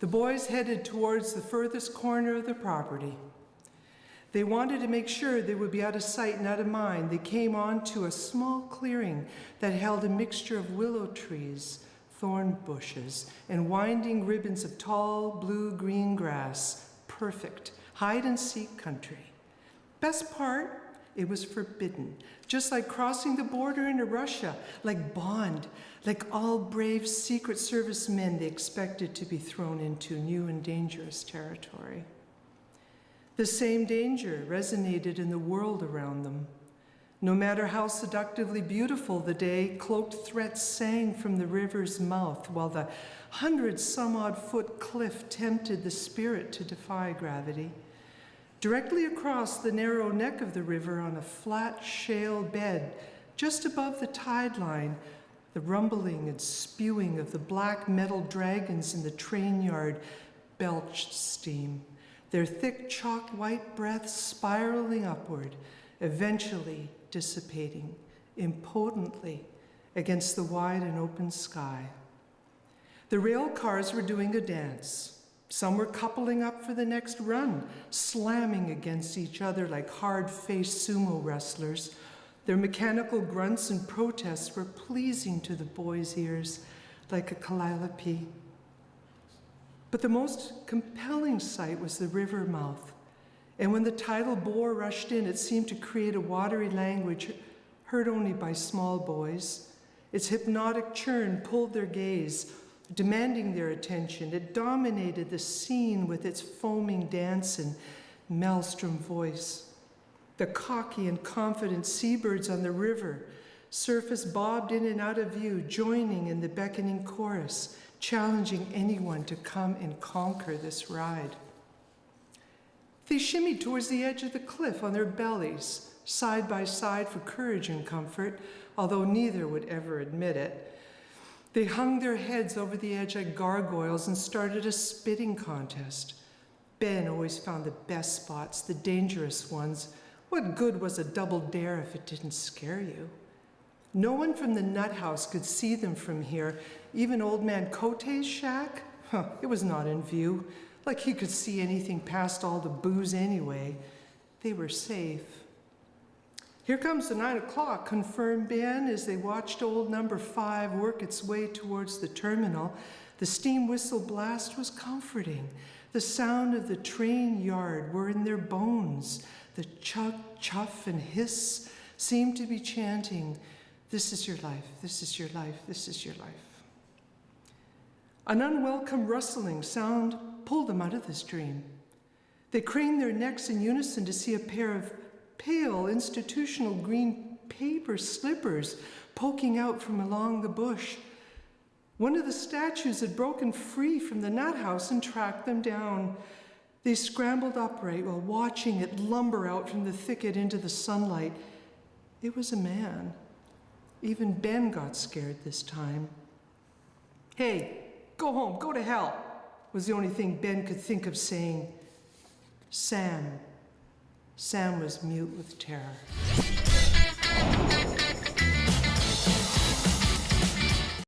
The boys headed towards the furthest corner of the property. They wanted to make sure they would be out of sight and out of mind. They came on to a small clearing that held a mixture of willow trees, thorn bushes, and winding ribbons of tall blue-green grass. Perfect hide-and-seek country. Best part, it was forbidden, just like crossing the border into Russia, like Bond, like all brave Secret Service men they expected to be thrown into new and dangerous territory. The same danger resonated in the world around them. No matter how seductively beautiful the day, cloaked threats sang from the river's mouth, while the 100-some-odd-foot cliff tempted the spirit to defy gravity. Directly across the narrow neck of the river on a flat shale bed, just above the tide line, the rumbling and spewing of the black metal dragons in the train yard belched steam, their thick chalk-white breaths spiraling upward, eventually dissipating impotently against the wide and open sky. The rail cars were doing a dance. Some were coupling up for the next run, slamming against each other like hard-faced sumo wrestlers. Their mechanical grunts and protests were pleasing to the boys' ears, like a calliope. But the most compelling sight was the river mouth. And when the tidal bore rushed in, it seemed to create a watery language heard only by small boys. Its hypnotic churn pulled their gaze, demanding their attention. It dominated the scene with its foaming dance and maelstrom voice. The cocky and confident seabirds on the river surface bobbed in and out of view, joining in the beckoning chorus, challenging anyone to come and conquer this ride. They shimmied towards the edge of the cliff on their bellies, side by side for courage and comfort, although neither would ever admit it. They hung their heads over the edge like gargoyles and started a spitting contest. Ben always found the best spots, the dangerous ones. What good was a double dare if it didn't scare you? No one from the nut house could see them from here. Even old man Cote's shack? It was not in view. Like he could see anything past all the booze anyway. They were safe. Here comes the 9 o'clock, confirmed Ben as they watched old number 5 work its way towards the terminal. The steam whistle blast was comforting. The sound of the train yard were in their bones. The chug, chuff, and hiss seemed to be chanting, "This is your life, this is your life, this is your life." An unwelcome rustling sound pulled them out of this dream. They craned their necks in unison to see a pair of pale institutional green paper slippers poking out from along the bush. One of the statues had broken free from the nut house and tracked them down. They scrambled upright while watching it lumber out from the thicket into the sunlight. It was a man. Even Ben got scared this time. "Hey, go home, go to hell," was the only thing Ben could think of saying. Sam was mute with terror.